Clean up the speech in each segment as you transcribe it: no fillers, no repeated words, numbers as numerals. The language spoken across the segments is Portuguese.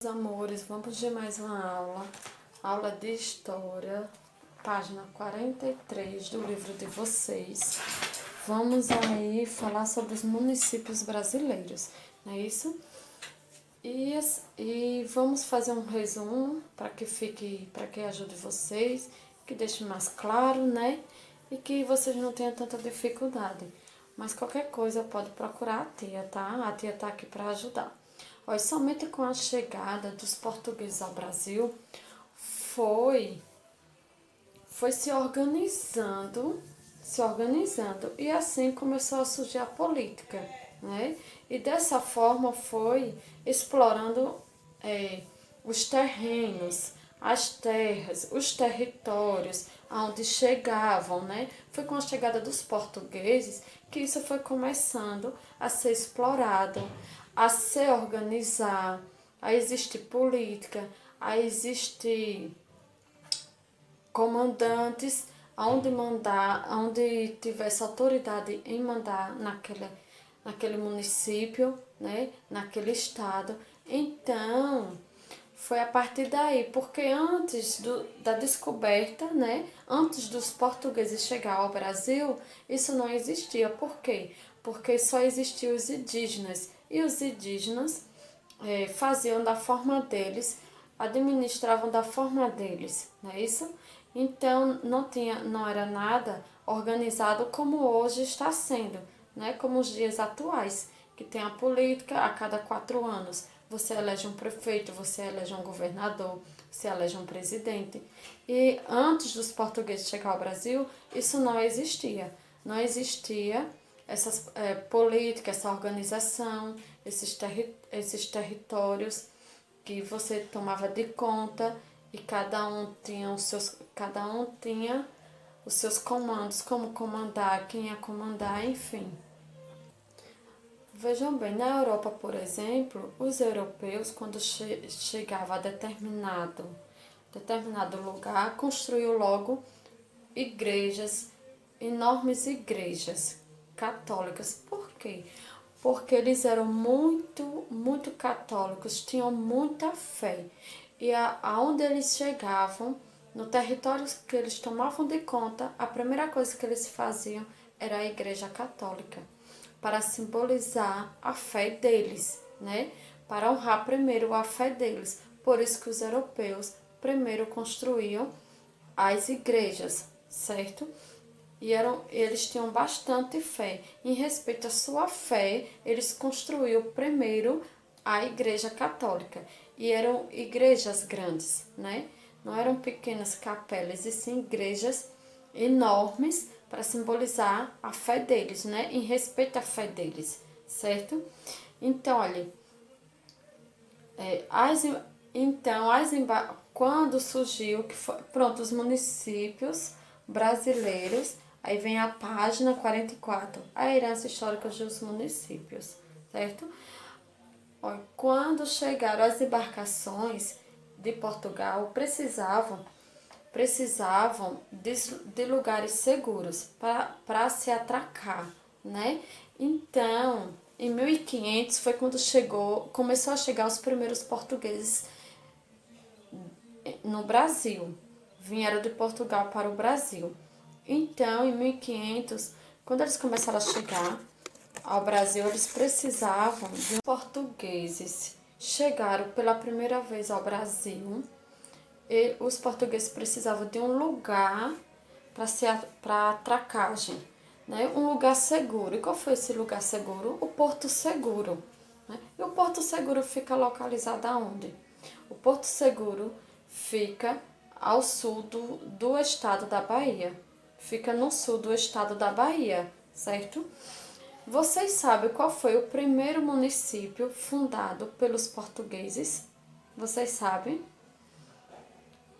Meus amores, vamos de mais uma aula de história, página 43 do livro de vocês. Vamos aí falar sobre os municípios brasileiros, não é isso? E vamos fazer um resumo para que ajude vocês, que deixe mais claro, né? E que vocês não tenham tanta dificuldade. Mas qualquer coisa pode procurar a tia, tá? A tia tá aqui para ajudar. Olha, somente com a chegada dos portugueses ao Brasil foi se organizando e assim começou a surgir a política, né? E dessa forma foi explorando os terrenos, as terras, os territórios aonde chegavam, né? Foi com a chegada dos portugueses que isso foi começando a ser explorado, a se organizar, a existir política, a existir comandantes, aonde mandar, aonde tivesse autoridade em mandar naquele município, né, naquele estado. Então, foi a partir daí, porque antes da descoberta, né, antes dos portugueses chegar ao Brasil, isso não existia. Por quê? Porque só existiam os indígenas. E os indígenas faziam da forma deles, administravam da forma deles, não é isso? Então não era nada organizado como hoje está sendo, né? Como os dias atuais, que tem a política a cada 4 anos. Você elege um prefeito, você elege um governador, você elege um presidente. E antes dos portugueses chegar ao Brasil, isso não existia. Não existia essas políticas, essa organização, esses territórios que você tomava de conta e cada um tinha os seus comandos, como comandar, quem ia comandar, enfim. Vejam bem, na Europa, por exemplo, os europeus, quando chegavam a determinado lugar, construíam logo igrejas, enormes igrejas católicas. Por quê? Porque eles eram muito católicos, tinham muita fé. E aonde eles chegavam, no território que eles tomavam de conta, a primeira coisa que eles faziam era a igreja católica, para simbolizar a fé deles, né? Para honrar primeiro a fé deles. Por isso que os europeus primeiro construíam as igrejas, certo? Eles tinham bastante fé. Em respeito à sua fé, eles construíram primeiro a igreja católica. E eram igrejas grandes, né? Não eram pequenas capelas, e sim igrejas enormes para simbolizar a fé deles, né? Em respeito à fé deles, certo? Então, olha, as, quando surgiu, pronto, os municípios brasileiros, aí vem a página 44, a herança histórica dos municípios, certo? Olha, quando chegaram as embarcações de Portugal, precisavam de lugares seguros para se atracar, né? Então, em 1500 foi quando começou a chegar os primeiros portugueses no Brasil. Vieram de Portugal para o Brasil. Então, em 1500, quando eles começaram a chegar ao Brasil, eles precisavam de portugueses. Chegaram pela primeira vez ao Brasil e os portugueses precisavam de um lugar para atracagem, né? Um lugar seguro. E qual foi esse lugar seguro? O Porto Seguro. Né? E o Porto Seguro fica localizado aonde? O Porto Seguro fica ao sul do estado da Bahia. Fica no sul do estado da Bahia, certo? Vocês sabem qual foi o primeiro município fundado pelos portugueses? Vocês sabem?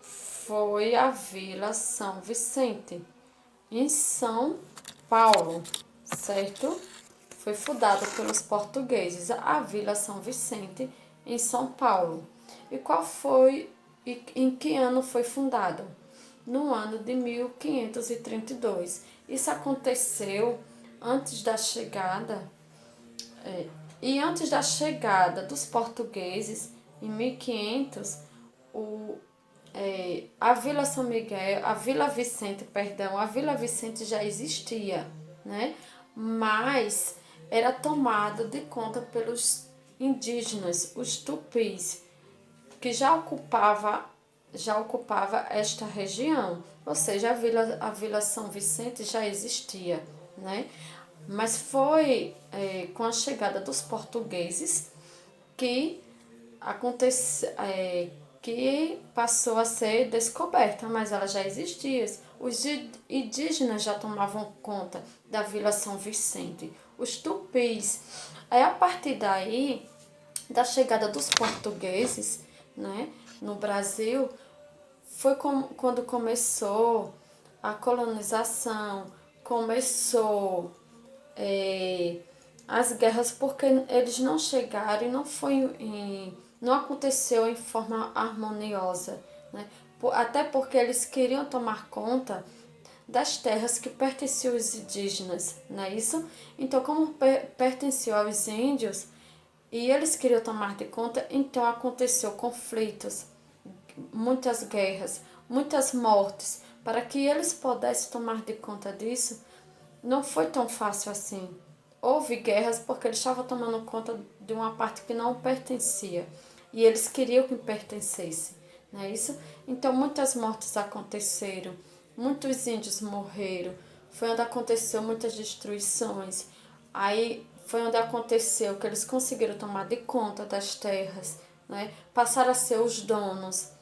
Foi a Vila São Vicente, em São Paulo, certo? Foi fundada pelos portugueses, a Vila São Vicente, em São Paulo. E em que ano foi fundado? No ano de 1532. Isso aconteceu antes da chegada, antes da chegada dos portugueses, em 1500, a Vila São Miguel, a Vila Vicente, perdão, a Vila Vicente já existia, né? Mas era tomada de conta pelos indígenas, os tupis, que já ocupava esta região. Ou seja, a Vila São Vicente já existia, né? Mas foi com a chegada dos portugueses que que passou a ser descoberta, mas ela já existia. Os indígenas já tomavam conta da Vila São Vicente, os tupis. Aí, a partir daí, da chegada dos portugueses, né, no Brasil, foi quando começou a colonização, começou as guerras, porque eles não chegaram e não aconteceu em forma harmoniosa, né? Até porque eles queriam tomar conta das terras que pertenciam aos indígenas, não é isso? Então, como pertenciam aos índios e eles queriam tomar de conta, então aconteceu conflitos, muitas guerras, muitas mortes. Para que eles pudessem tomar de conta disso, não foi tão fácil assim. Houve guerras porque eles estavam tomando conta de uma parte que não pertencia. E eles queriam que pertencesse, não é isso? Então muitas mortes aconteceram, muitos índios morreram, foi onde aconteceu muitas destruições. Aí foi onde aconteceu que eles conseguiram tomar de conta das terras, né? Passaram a ser os donos,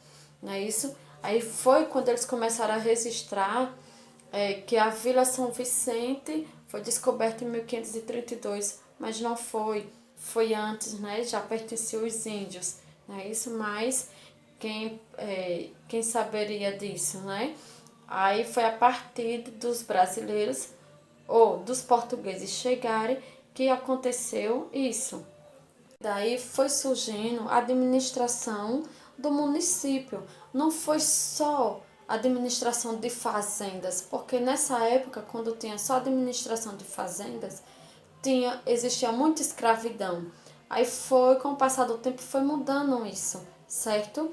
não é isso? Aí foi quando eles começaram a registrar que a Vila São Vicente foi descoberta em 1532, mas não foi, foi antes, né? Já pertencia aos índios, não é isso? Mas quem saberia disso, né? Aí foi a partir dos brasileiros ou dos portugueses chegarem que aconteceu isso. Daí foi surgindo a administração do município. Não foi só administração de fazendas, porque nessa época, quando tinha só administração de fazendas, existia muita escravidão. Aí foi, com o passar do tempo, foi mudando isso, certo?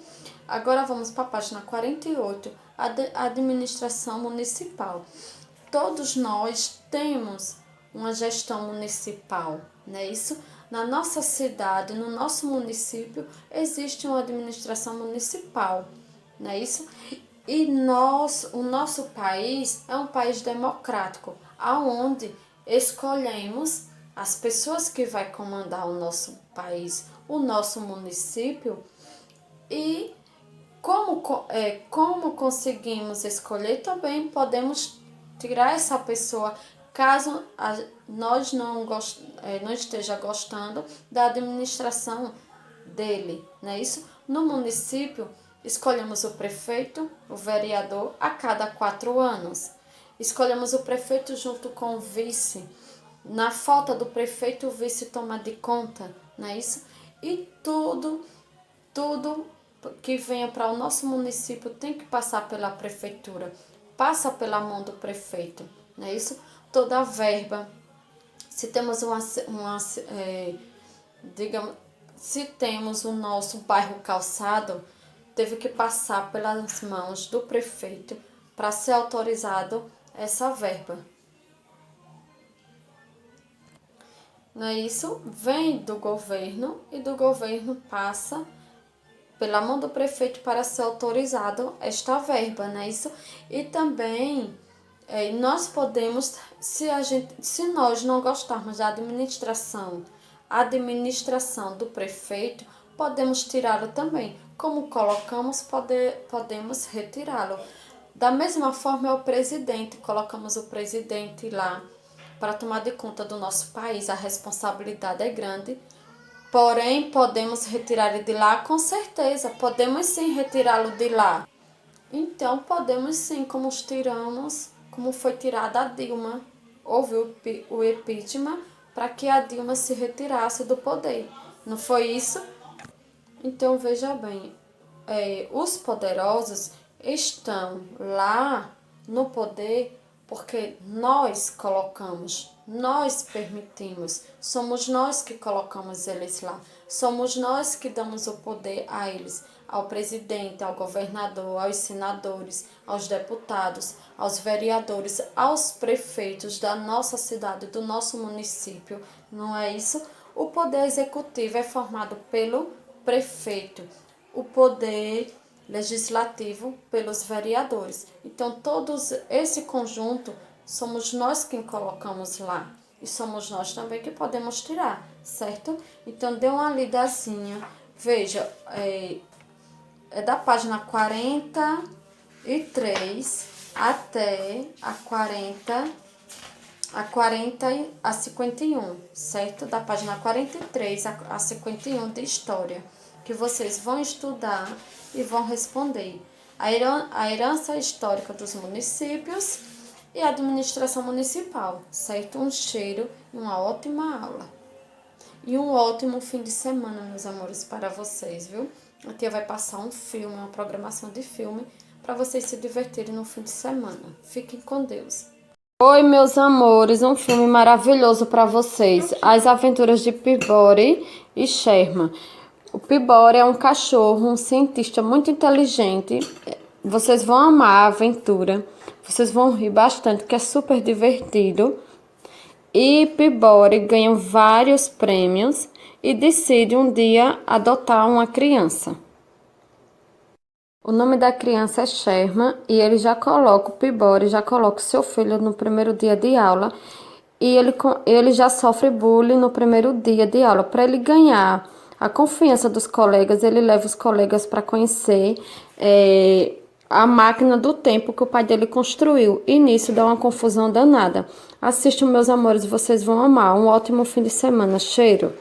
Agora vamos para a página 48, a administração municipal. Todos nós temos uma gestão municipal, não é isso? Na nossa cidade, no nosso município, existe uma administração municipal, não é isso? E o nosso país é um país democrático, aonde escolhemos as pessoas que vai comandar o nosso país, o nosso município, e como conseguimos escolher, também podemos tirar essa pessoa caso nós não esteja gostando da administração dele, não é isso? No município, escolhemos o prefeito, o vereador a cada 4 anos. Escolhemos o prefeito junto com o vice. Na falta do prefeito, o vice toma de conta, não é isso? E tudo que venha para o nosso município tem que passar pela prefeitura, passa pela mão do prefeito, não é isso? Toda a verba, se temos digamos, se temos o nosso bairro calçado, teve que passar pelas mãos do prefeito para ser autorizado essa verba. Não é isso? Vem do governo e do governo passa pela mão do prefeito para ser autorizado esta verba, não é isso? E também nós podemos, se nós não gostarmos da administração do prefeito, podemos tirá-lo também. Como colocamos, podemos retirá-lo. Da mesma forma é o presidente, colocamos o presidente lá para tomar de conta do nosso país, a responsabilidade é grande. Porém, podemos retirar ele de lá? Com certeza, podemos sim retirá-lo de lá. Então, podemos sim, como foi tirada a Dilma. Houve o impeachment para que a Dilma se retirasse do poder. Não foi isso? Então, veja bem, os poderosos estão lá no poder porque nós colocamos, nós permitimos, somos nós que colocamos eles lá. Somos nós que damos o poder a eles, ao presidente, ao governador, aos senadores, aos deputados, aos vereadores, aos prefeitos da nossa cidade, do nosso município, não é isso? O poder executivo é formado pelo prefeito, o poder legislativo pelos vereadores. Então, todos esse conjunto somos nós quem colocamos lá. E somos nós também que podemos tirar, certo? Então, dê uma lidazinha. Veja, é da página 43 até a 51, certo? Da página 43 a 51 de História, que vocês vão estudar e vão responder. A herança histórica dos municípios e a administração municipal, certo? Um cheiro e uma ótima aula. E um ótimo fim de semana, meus amores, para vocês, viu? A tia vai passar um filme, uma programação de filme, para vocês se divertirem no fim de semana. Fiquem com Deus. Oi, meus amores, um filme maravilhoso para vocês. As Aventuras de Peabody e Sherman. O Peabody é um cachorro, um cientista muito inteligente. Vocês vão amar a aventura. Vocês vão rir bastante, que é super divertido. E Peabody ganha vários prêmios e decide um dia adotar uma criança. O nome da criança é Sherman e ele já coloca, o Peabody já coloca o seu filho no primeiro dia de aula e ele já sofre bullying no primeiro dia de aula. Para ele ganhar a confiança dos colegas, ele leva os colegas para conhecer a máquina do tempo que o pai dele construiu. E nisso dá uma confusão danada. Assistam, meus amores, vocês vão amar. Um ótimo fim de semana. Cheiro!